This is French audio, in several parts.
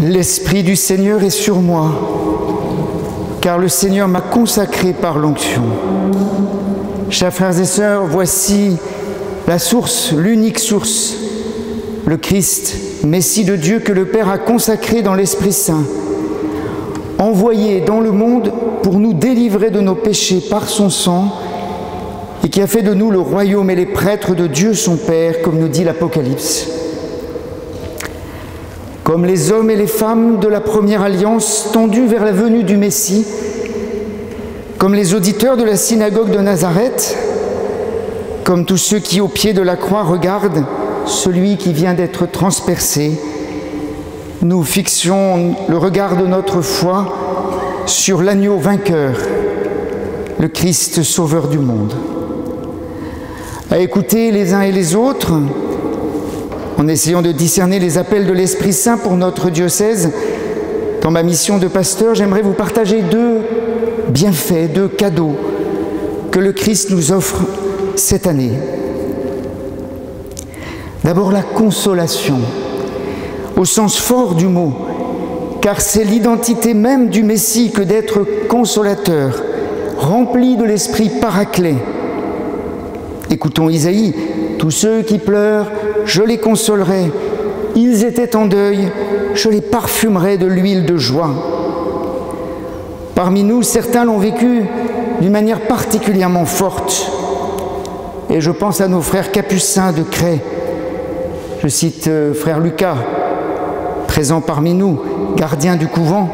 L'Esprit du Seigneur est sur moi, car le Seigneur m'a consacré par l'onction. Chers frères et sœurs, voici la source, l'unique source, le Christ, Messie de Dieu que le Père a consacré dans l'Esprit Saint, envoyé dans le monde pour nous délivrer de nos péchés par son sang et qui a fait de nous le royaume et les prêtres de Dieu son Père, comme nous dit l'Apocalypse. Comme les hommes et les femmes de la première alliance tendus vers la venue du Messie, comme les auditeurs de la synagogue de Nazareth, comme tous ceux qui, au pied de la croix, regardent celui qui vient d'être transpercé, nous fixions le regard de notre foi sur l'agneau vainqueur, le Christ sauveur du monde. À écouter les uns et les autres, en essayant de discerner les appels de l'Esprit Saint pour notre diocèse, dans ma mission de pasteur, j'aimerais vous partager deux bienfaits, deux cadeaux que le Christ nous offre cette année. D'abord la consolation, au sens fort du mot, car c'est l'identité même du Messie que d'être consolateur, rempli de l'esprit paraclet. Écoutons Isaïe, « Tous ceux qui pleurent, je les consolerai. Ils étaient en deuil, je les parfumerai de l'huile de joie. » Parmi nous, certains l'ont vécu d'une manière particulièrement forte. Et je pense à nos frères capucins de Cray. Je cite frère Lucas, présent parmi nous, gardien du couvent.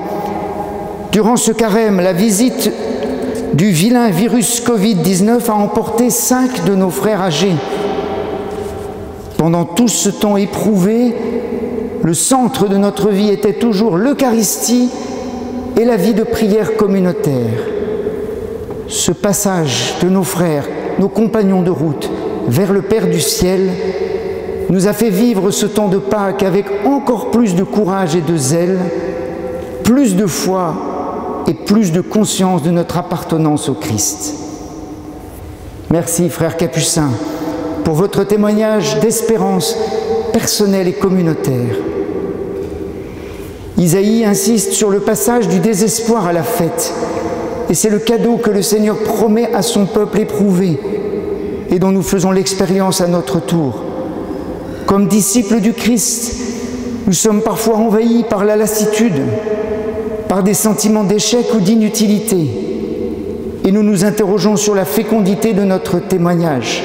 Durant ce carême, la visite du vilain virus Covid-19 a emporté 5 de nos frères âgés. Pendant tout ce temps éprouvé, le centre de notre vie était toujours l'Eucharistie et la vie de prière communautaire. Ce passage de nos frères, nos compagnons de route, vers le Père du ciel, nous a fait vivre ce temps de Pâques avec encore plus de courage et de zèle, plus de foi et plus de conscience de notre appartenance au Christ. Merci, frères capucins, pour votre témoignage d'espérance personnelle et communautaire. Isaïe insiste sur le passage du désespoir à la fête, et c'est le cadeau que le Seigneur promet à son peuple éprouvé et dont nous faisons l'expérience à notre tour. Comme disciples du Christ, nous sommes parfois envahis par la lassitude, par des sentiments d'échec ou d'inutilité, et nous nous interrogeons sur la fécondité de notre témoignage.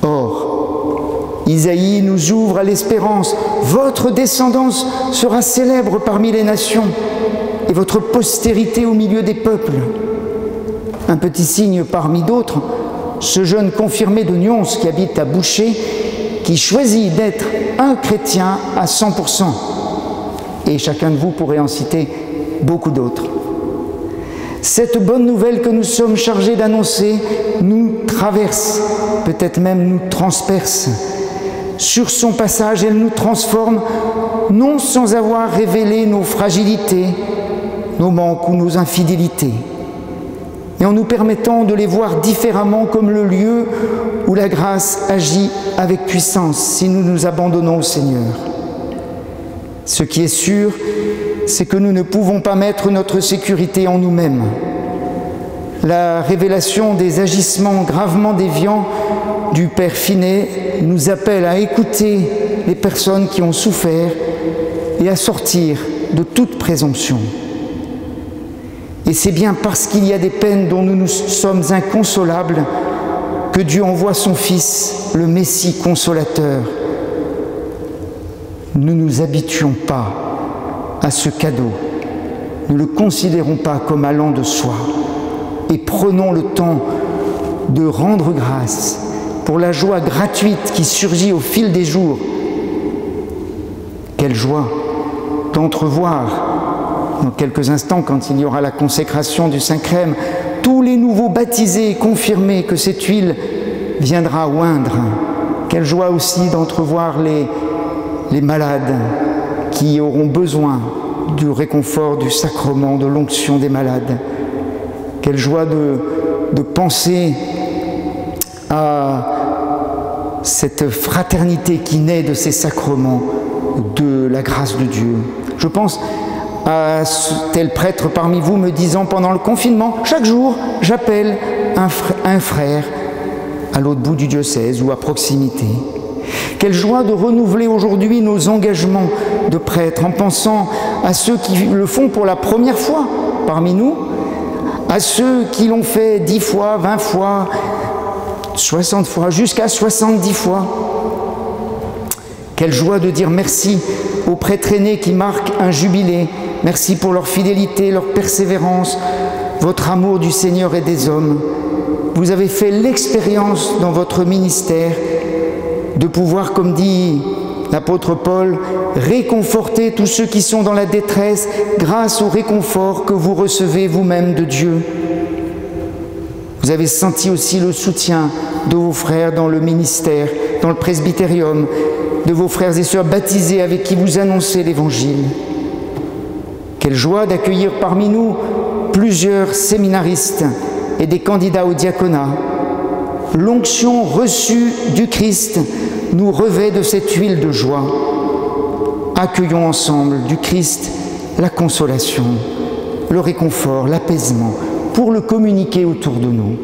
Or, Isaïe nous ouvre à l'espérance. Votre descendance sera célèbre parmi les nations et votre postérité au milieu des peuples. Un petit signe parmi d'autres, ce jeune confirmé de Nyons qui habite à Boucher, qui choisit d'être un chrétien à 100%. Et chacun de vous pourrait en citer beaucoup d'autres. Cette bonne nouvelle que nous sommes chargés d'annoncer nous traverse, peut-être même nous transperce. Sur son passage, elle nous transforme, non sans avoir révélé nos fragilités, nos manques ou nos infidélités, et en nous permettant de les voir différemment comme le lieu où la grâce agit avec puissance si nous nous abandonnons au Seigneur. Ce qui est sûr, c'est que nous ne pouvons pas mettre notre sécurité en nous-mêmes. La révélation des agissements gravement déviants du Père Finet nous appelle à écouter les personnes qui ont souffert et à sortir de toute présomption. Et c'est bien parce qu'il y a des peines dont nous sommes inconsolables que Dieu envoie son Fils, le Messie consolateur. Ne nous habituons pas à ce cadeau, ne le considérons pas comme allant de soi et prenons le temps de rendre grâce pour la joie gratuite qui surgit au fil des jours. Quelle joie d'entrevoir dans quelques instants, quand il y aura la consécration du Saint-Crème, tous les nouveaux baptisés et confirmés que cette huile viendra oindre. Quelle joie aussi d'entrevoir les malades qui auront besoin du réconfort du sacrement, de l'onction des malades. Quelle joie de penser à cette fraternité qui naît de ces sacrements de la grâce de Dieu. Je pense à tel prêtre parmi vous me disant pendant le confinement, chaque jour j'appelle un frère à l'autre bout du diocèse ou à proximité. Quelle joie de renouveler aujourd'hui nos engagements de prêtres en pensant à ceux qui le font pour la première fois parmi nous, à ceux qui l'ont fait 10 fois, 20 fois, 60 fois, jusqu'à 70 fois. Quelle joie de dire merci aux prêtres aînés qui marquent un jubilé. Merci pour leur fidélité, leur persévérance, votre amour du Seigneur et des hommes. Vous avez fait l'expérience dans votre ministère de pouvoir, comme dit l'apôtre Paul, réconforter tous ceux qui sont dans la détresse grâce au réconfort que vous recevez vous-même de Dieu. Vous avez senti aussi le soutien de vos frères dans le ministère, dans le presbytérium, de vos frères et sœurs baptisés avec qui vous annoncez l'Évangile. Quelle joie d'accueillir parmi nous plusieurs séminaristes et des candidats au diaconat. L'onction reçue du Christ nous revêt de cette huile de joie. Accueillons ensemble du Christ la consolation, le réconfort, l'apaisement, pour le communiquer autour de nous.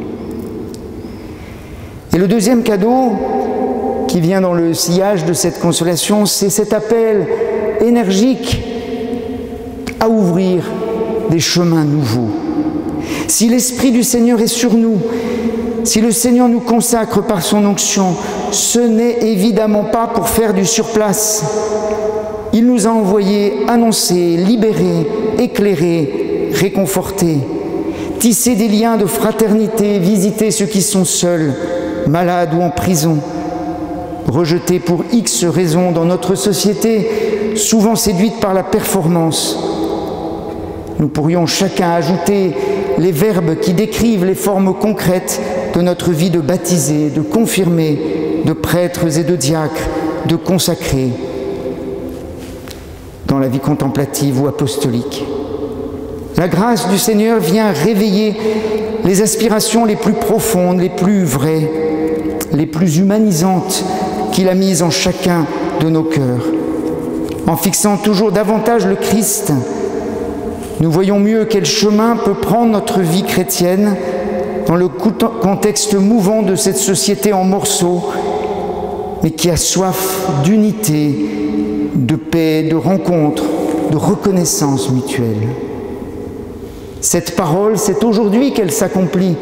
Et le deuxième cadeau qui vient dans le sillage de cette consolation, c'est cet appel énergique à ouvrir des chemins nouveaux. Si l'Esprit du Seigneur est sur nous, si le Seigneur nous consacre par son onction, ce n'est évidemment pas pour faire du surplace. Il nous a envoyés annoncer, libérer, éclairer, réconforter, tisser des liens de fraternité, visiter ceux qui sont seuls, malades ou en prison, rejetés pour X raisons dans notre société, souvent séduite par la performance. Nous pourrions chacun ajouter les verbes qui décrivent les formes concrètes de notre vie de baptisés, de confirmés, de prêtres et de diacres, de consacrés, dans la vie contemplative ou apostolique. La grâce du Seigneur vient réveiller les aspirations les plus profondes, les plus vraies, les plus humanisantes qu'il a mises en chacun de nos cœurs. En fixant toujours davantage le Christ, nous voyons mieux quel chemin peut prendre notre vie chrétienne dans le contexte mouvant de cette société en morceaux, mais qui a soif d'unité, de paix, de rencontre, de reconnaissance mutuelle. Cette parole, c'est aujourd'hui qu'elle s'accomplit,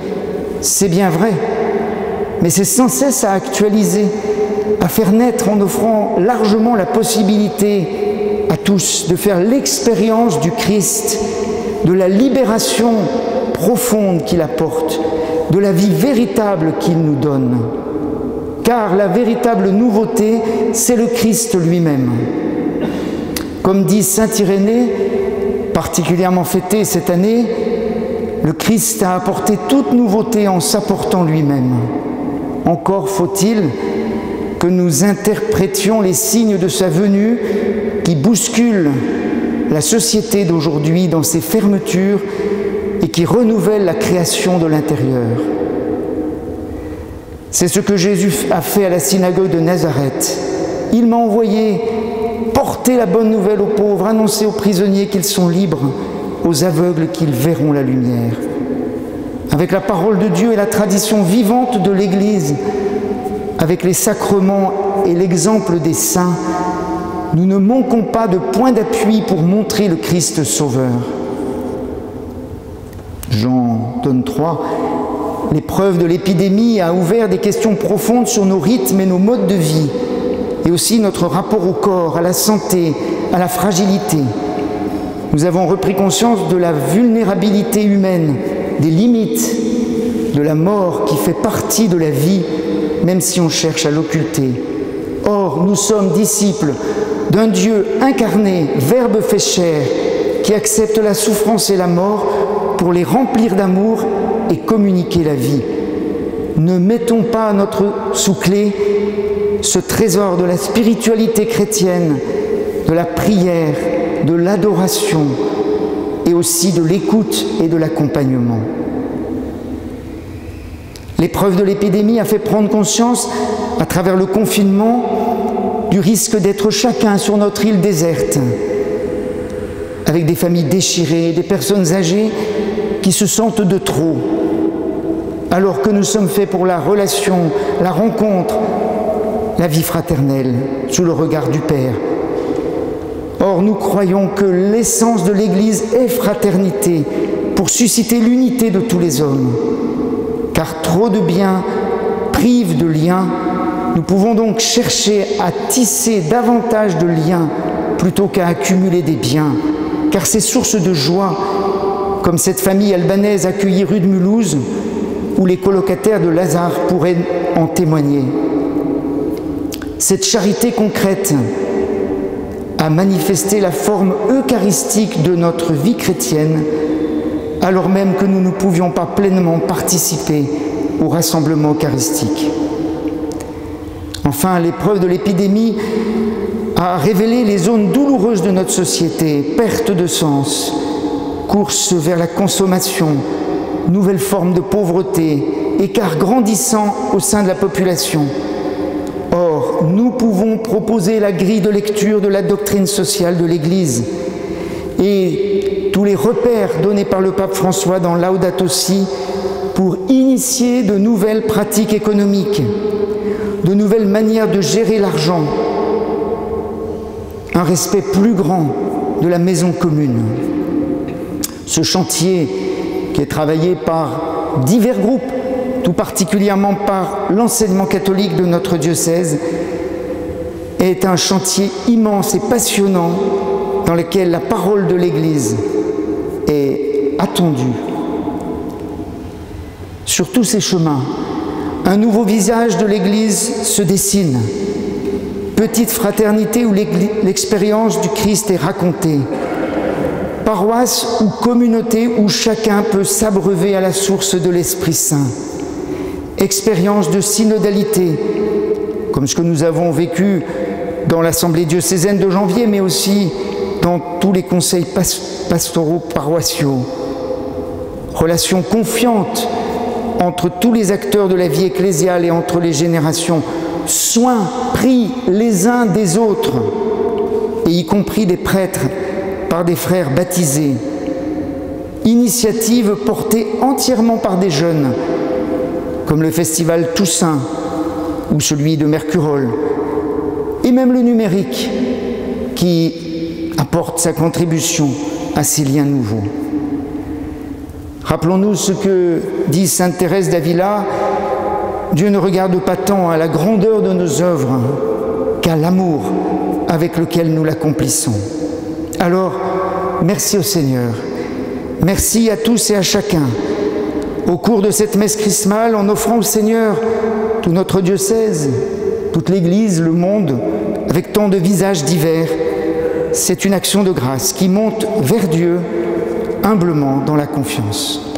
c'est bien vrai, mais c'est sans cesse à actualiser, à faire naître en offrant largement la possibilité à tous de faire l'expérience du Christ, de la libération profonde qu'il apporte, de la vie véritable qu'il nous donne. Car la véritable nouveauté, c'est le Christ lui-même. Comme dit saint Irénée, particulièrement fêté cette année, le Christ a apporté toute nouveauté en s'apportant lui-même. Encore faut-il que nous interprétions les signes de sa venue qui bousculent la société d'aujourd'hui dans ses fermetures et qui renouvellent la création de l'intérieur. C'est ce que Jésus a fait à la synagogue de Nazareth. Il m'a envoyé porter la bonne nouvelle aux pauvres, annoncer aux prisonniers qu'ils sont libres, aux aveugles qu'ils verront la lumière. Avec la parole de Dieu et la tradition vivante de l'Église, avec les sacrements et l'exemple des saints, nous ne manquons pas de point d'appui pour montrer le Christ Sauveur. Jean donne 3. L'épreuve de l'épidémie a ouvert des questions profondes sur nos rythmes et nos modes de vie, et aussi notre rapport au corps, à la santé, à la fragilité. Nous avons repris conscience de la vulnérabilité humaine, des limites, de la mort qui fait partie de la vie, même si on cherche à l'occulter. Or, nous sommes disciples d'un Dieu incarné, Verbe fait chair, qui accepte la souffrance et la mort pour les remplir d'amour et communiquer la vie. Ne mettons pas sous clé ce trésor de la spiritualité chrétienne, de la prière, de l'adoration et aussi de l'écoute et de l'accompagnement. L'épreuve de l'épidémie a fait prendre conscience, à travers le confinement, du risque d'être chacun sur notre île déserte, avec des familles déchirées, des personnes âgées qui se sentent de trop, alors que nous sommes faits pour la relation, la rencontre, la vie fraternelle, sous le regard du Père. Or, nous croyons que l'essence de l'Église est fraternité, pour susciter l'unité de tous les hommes. Car trop de biens privent de liens. Nous pouvons donc chercher à tisser davantage de liens plutôt qu'à accumuler des biens, car c'est source de joie, comme cette famille albanaise accueillie rue de Mulhouse, où les colocataires de Lazare pourraient en témoigner. Cette charité concrète a manifesté la forme eucharistique de notre vie chrétienne, alors même que nous ne pouvions pas pleinement participer au rassemblement eucharistique. Enfin, l'épreuve de l'épidémie a révélé les zones douloureuses de notre société, perte de sens, course vers la consommation, nouvelles formes de pauvreté, écart grandissant au sein de la population. Or, nous pouvons proposer la grille de lecture de la doctrine sociale de l'Église et tous les repères donnés par le pape François dans Laudato Si pour initier de nouvelles pratiques économiques, de nouvelles manières de gérer l'argent, un respect plus grand de la maison commune. Ce chantier qui est travaillé par divers groupes, tout particulièrement par l'enseignement catholique de notre diocèse, est un chantier immense et passionnant dans lequel la parole de l'Église est attendue. Sur tous ces chemins, un nouveau visage de l'Église se dessine. Petite fraternité où l'expérience du Christ est racontée. Paroisse ou communauté où chacun peut s'abreuver à la source de l'Esprit Saint. Expérience de synodalité, comme ce que nous avons vécu dans l'Assemblée diocésaine de janvier, mais aussi dans tous les conseils pastoraux paroissiaux. Relation confiante entre tous les acteurs de la vie ecclésiale et entre les générations. Soins pris les uns des autres, et y compris des prêtres, par des frères baptisés. Initiatives portées entièrement par des jeunes, comme le festival Toussaint ou celui de Mercurol, et même le numérique qui apporte sa contribution à ces liens nouveaux. Rappelons-nous ce que dit sainte Thérèse d'Avila: Dieu ne regarde pas tant à la grandeur de nos œuvres qu'à l'amour avec lequel nous l'accomplissons. Alors, merci au Seigneur, merci à tous et à chacun. Au cours de cette messe chrismale, en offrant au Seigneur tout notre diocèse, toute l'Église, le monde, avec tant de visages divers, c'est une action de grâce qui monte vers Dieu humblement dans la confiance.